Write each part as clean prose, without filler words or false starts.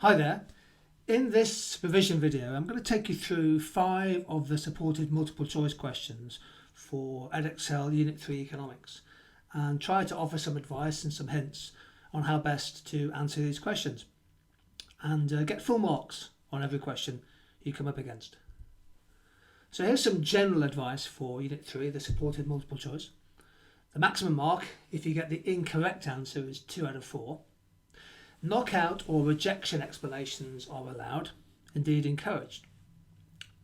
Hi there. In this revision video, I'm going to take you through 5 of the supported multiple choice questions for Edexcel Unit 3 Economics and try to offer some advice and some hints on how best to answer these questions and get full marks on every question you come up against. So here's some general advice for Unit 3, the supported multiple choice. The maximum mark if you get the incorrect answer is 2 out of 4. Knockout or rejection explanations are allowed, indeed encouraged,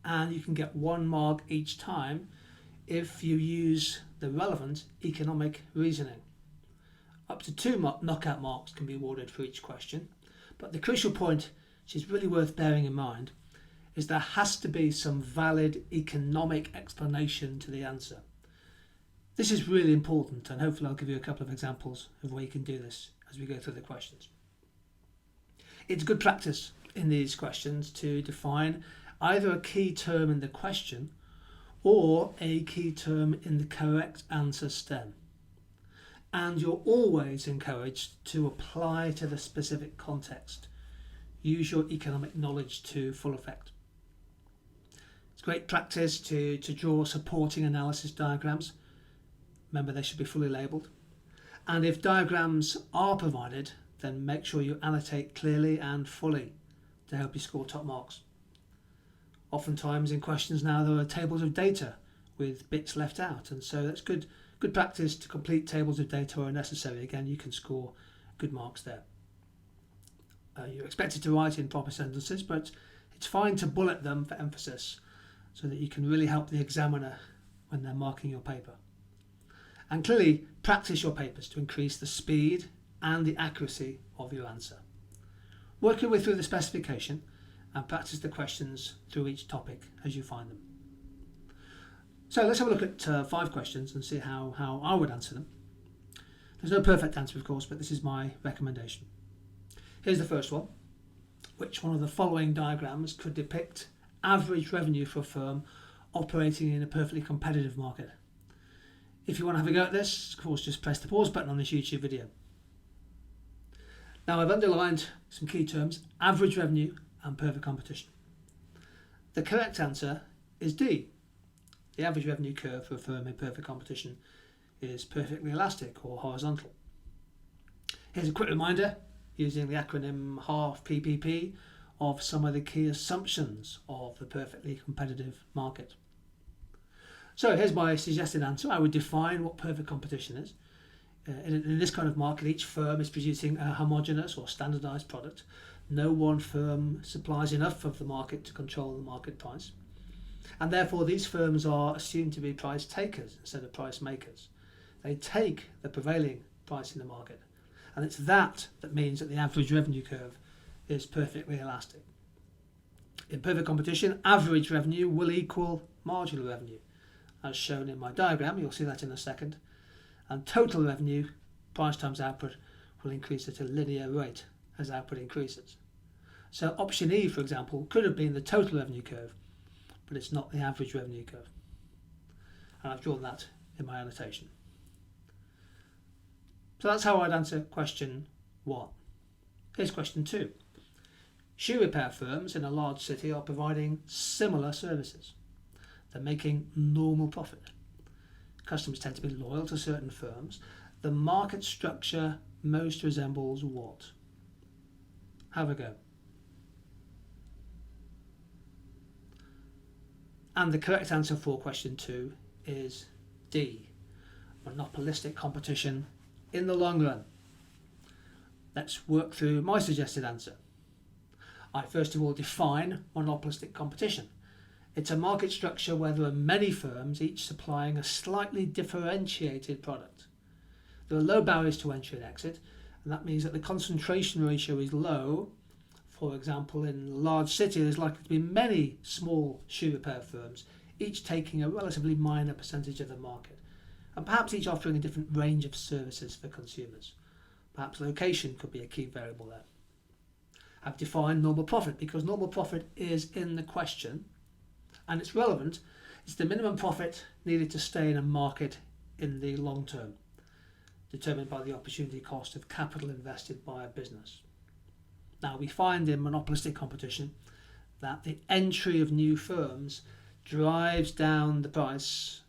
and you can get 1 mark each time if you use the relevant economic reasoning. Up to 2 knockout marks can be awarded for each question, but the crucial point, which is really worth bearing in mind, is there has to be some valid economic explanation to the answer. This is really important, and hopefully I'll give you a couple of examples of where you can do this as we go through the questions. It's good practice in these questions to define either a key term in the question or a key term in the correct answer stem. And you're always encouraged to apply to the specific context. Use your economic knowledge to full effect. It's great practice to draw supporting analysis diagrams. Remember, they should be fully labelled. And if diagrams are provided, then make sure you annotate clearly and fully to help you score top marks. Oftentimes in questions now there are tables of data with bits left out, and so that's good practice to complete tables of data where necessary. Again, you can score good marks there. You're expected to write in proper sentences, but it's fine to bullet them for emphasis so that you can really help the examiner when they're marking your paper. And clearly practice your papers to increase the speed and the accuracy of your answer. Work your way through the specification and practice the questions through each topic as you find them. So let's have a look at 5 questions and see how I would answer them. There's no perfect answer, of course, but this is my recommendation. Here's the first one. Which one of the following diagrams could depict average revenue for a firm operating in a perfectly competitive market? If you want to have a go at this, of course, just press the pause button on this YouTube video. Now I've underlined some key terms: average revenue and perfect competition. The correct answer is D. The average revenue curve for a firm in perfect competition is perfectly elastic or horizontal. Here's a quick reminder using the acronym half PPP of some of the key assumptions of the perfectly competitive market. So here's my suggested answer. I would define what perfect competition is. In this kind of market, each firm is producing a homogeneous or standardized product. No one firm supplies enough of the market to control the market price. And therefore, these firms are assumed to be price takers instead of price makers. They take the prevailing price in the market. And it's that means that the average revenue curve is perfectly elastic. In perfect competition, average revenue will equal marginal revenue. As shown in my diagram, you'll see that in a second. And total revenue, price times output, will increase at a linear rate as output increases. So option E, for example, could have been the total revenue curve, but it's not the average revenue curve. And I've drawn that in my annotation. So that's how I'd answer question 1. Here's question 2. Shoe repair firms in a large city are providing similar services. They're making normal profit. Customers tend to be loyal to certain firms. The market structure most resembles what? Have a go. And the correct answer for question 2 is D. Monopolistic competition in the long run. Let's work through my suggested answer. I first of all define monopolistic competition. It's a market structure where there are many firms, each supplying a slightly differentiated product. There are low barriers to entry and exit, and that means that the concentration ratio is low. For example, in a large city, there's likely to be many small shoe repair firms, each taking a relatively minor percentage of the market, and perhaps each offering a different range of services for consumers. Perhaps location could be a key variable there. I've defined normal profit because normal profit is in the question, and it's relevant. It's the minimum profit needed to stay in a market in the long term, determined by the opportunity cost of capital invested by a business. Now, we find in monopolistic competition that the entry of new firms drives down the price,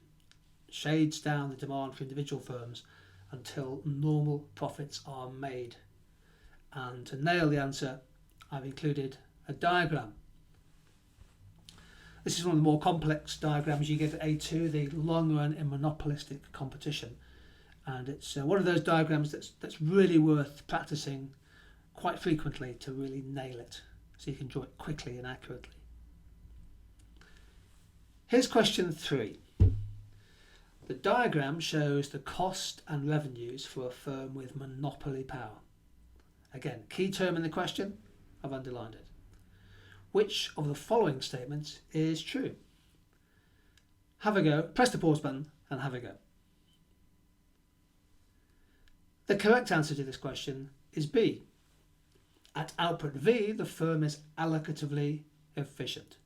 shades down the demand for individual firms until normal profits are made. And to nail the answer, I've included a diagram. This is one of the more complex diagrams you get at A2, the long run in monopolistic competition. And it's one of those diagrams that's really worth practicing quite frequently to really nail it, so you can draw it quickly and accurately. Here's question 3. The diagram shows the cost and revenues for a firm with monopoly power. Again, key term in the question, I've underlined it. Which of the following statements is true? Have a go, press the pause button and have a go. The correct answer to this question is B. At output V, the firm is allocatively efficient.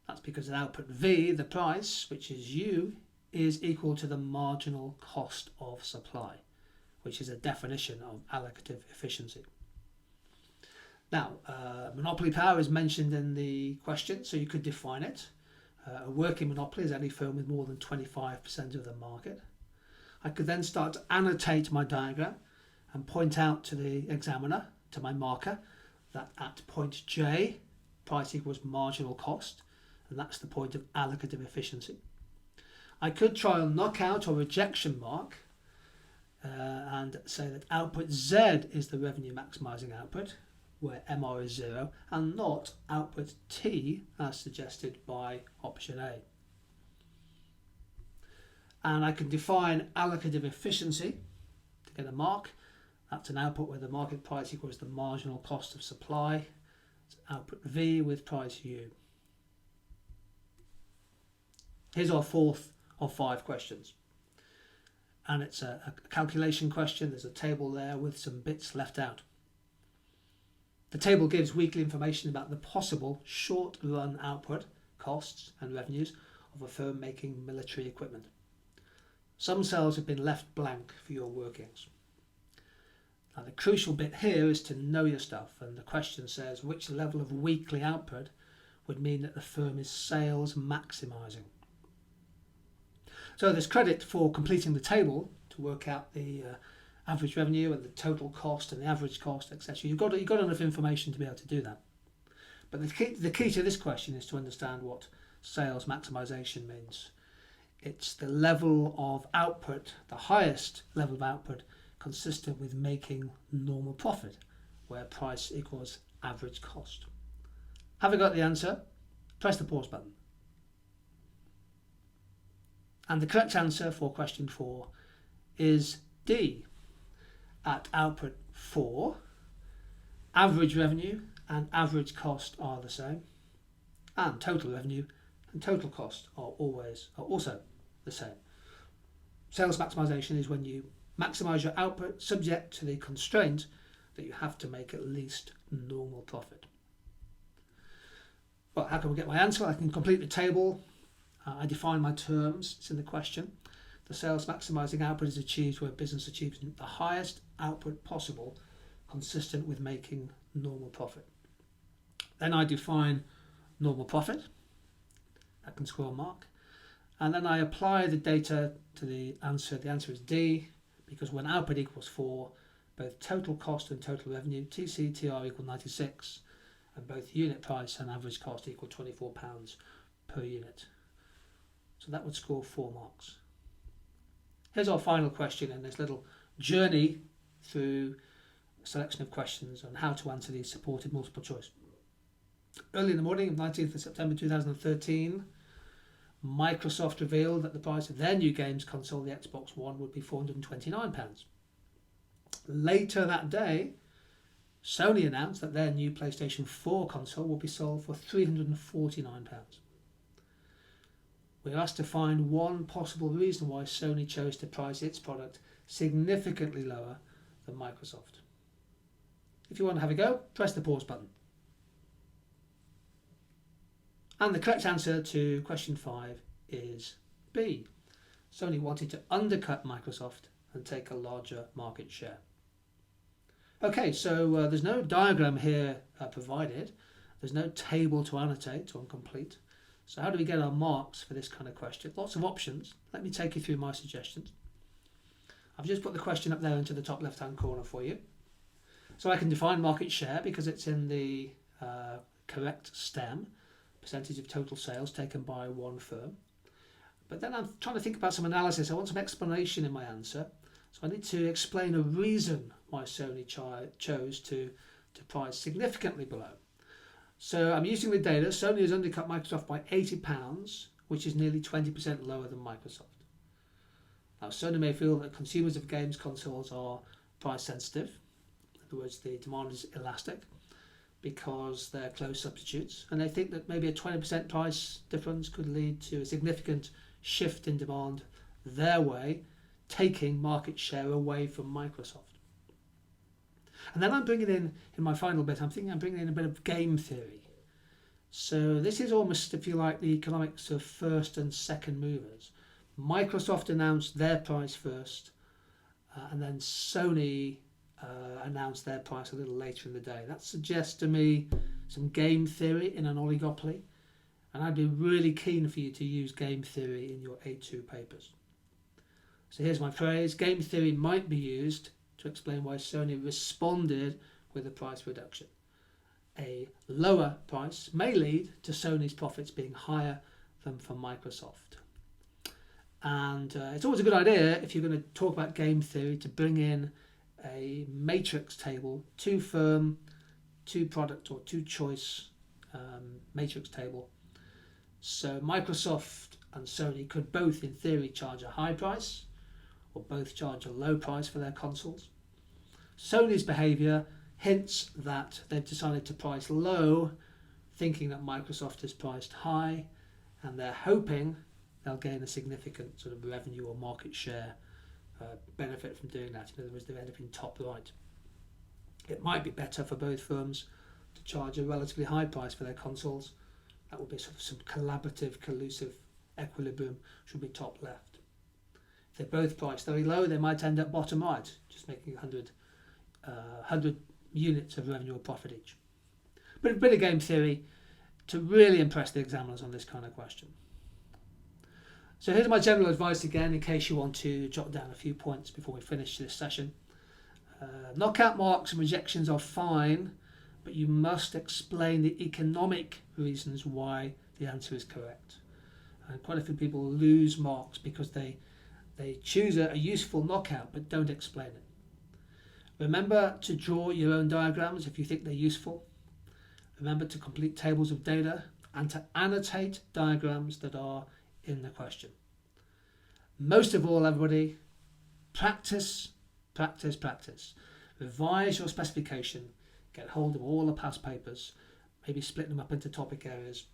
That's because at output V, the price, which is U, is equal to the marginal cost of supply, which is a definition of allocative efficiency. Now, monopoly power is mentioned in the question, so you could define it. A working monopoly is any firm with more than 25% of the market. I could then start to annotate my diagram and point out to the examiner, to my marker, that at point J, price equals marginal cost, and that's the point of allocative efficiency. I could try a knockout or rejection mark and say that output Z is the revenue maximizing output, where MR is 0, and not output T as suggested by option A. And I can define allocative efficiency to get a mark. That's an output where the market price equals the marginal cost of supply. It's output V with price U. Here's our fourth of 5 questions. And it's a calculation question. There's a table there with some bits left out. The table gives weekly information about the possible short-run output, costs and revenues of a firm making military equipment. Some cells have been left blank for your workings. Now, the crucial bit here is to know your stuff, and the question says which level of weekly output would mean that the firm is sales maximising. So there's credit for completing the table to work out the average revenue and the total cost and the average cost, etc. You've got enough information to be able to do that. But the key to this question is to understand what sales maximisation means. It's the level of output, the highest level of output, consistent with making normal profit, where price equals average cost. Have you got the answer? Press the pause button. And the correct answer for question 4 is D. At output 4, average revenue and average cost are the same, and total revenue and total cost are also the same. Sales maximisation is when you maximise your output subject to the constraint that you have to make at least normal profit. Well, how can we get my answer? I can complete the table. I define my terms. It's in the question. The sales maximising output is achieved where business achieves the highest output possible, consistent with making normal profit. Then I define normal profit. That can score a mark. And then I apply the data to the answer. The answer is D, because when output equals 4, both total cost and total revenue, TC, TR equal 96, and both unit price and average cost equal £24 per unit. So that would score 4 marks. Here's our final question in this little journey through a selection of questions on how to answer these supported multiple choice. Early in the morning of 19th of September 2013, Microsoft revealed that the price of their new games console, the Xbox One, would be £429. Later that day, Sony announced that their new PlayStation 4 console will be sold for £349. We are asked to find one possible reason why Sony chose to price its product significantly lower than Microsoft. If you want to have a go, press the pause button. And the correct answer to question 5 is B. Sony wanted to undercut Microsoft and take a larger market share. Okay, so there's no diagram here provided. There's no table to annotate on complete. So how do we get our marks for this kind of question? Lots of options. Let me take you through my suggestions. I've just put the question up there into the top left-hand corner for you. So I can define market share because it's in the correct stem, percentage of total sales taken by one firm. But then I'm trying to think about some analysis. I want some explanation in my answer. So I need to explain a reason why Sony chose to price significantly below. So I'm using the data. Sony has undercut Microsoft by £80, which is nearly 20% lower than Microsoft. Now, Sony may feel that consumers of games consoles are price sensitive. In other words, the demand is elastic because they're close substitutes. And they think that maybe a 20% price difference could lead to a significant shift in demand their way, taking market share away from Microsoft. And then I'm bringing in my final bit, I'm bringing in a bit of game theory. So this is almost, if you like, the economics of first and second movers. Microsoft announced their price first, and then Sony announced their price a little later in the day. That suggests to me some game theory in an oligopoly, and I'd be really keen for you to use game theory in your A2 papers. So here's my phrase: game theory might be used to explain why Sony responded with a price reduction. A lower price may lead to Sony's profits being higher than for Microsoft. And it's always a good idea, if you're going to talk about game theory, to bring in a matrix table, two firm, two product or two choice matrix table. So Microsoft and Sony could both, in theory, charge a high price or both charge a low price for their consoles. Sony's behaviour hints that they've decided to price low, thinking that Microsoft is priced high, and they're hoping they'll gain a significant sort of revenue or market share benefit from doing that. In other words, they'll end up in top right. It might be better for both firms to charge a relatively high price for their consoles. That would be sort of some collaborative, collusive equilibrium, should be top left. If they're both priced very low, they might end up bottom right, just making 100 units of revenue or profit each. But a bit of game theory to really impress the examiners on this kind of question. So here's my general advice again, in case you want to jot down a few points before we finish this session. Knockout marks and rejections are fine, but you must explain the economic reasons why the answer is correct. And quite a few people lose marks because they choose a useful knockout but don't explain it. Remember to draw your own diagrams if you think they're useful. Remember to complete tables of data and to annotate diagrams that are in the question. Most of all, everybody, practice, practice, practice. Revise your specification, get hold of all the past papers, maybe split them up into topic areas.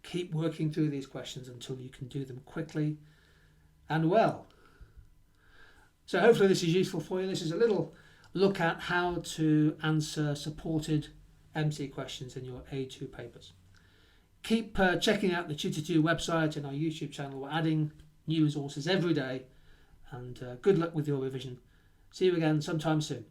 Keep working through these questions until you can do them quickly and well. So hopefully this is useful for you. This is a little look at how to answer supported MC questions in your A2 papers. Keep checking out the Tutor2 website and our YouTube channel. We're adding new resources every day, and good luck with your revision. See you again sometime soon.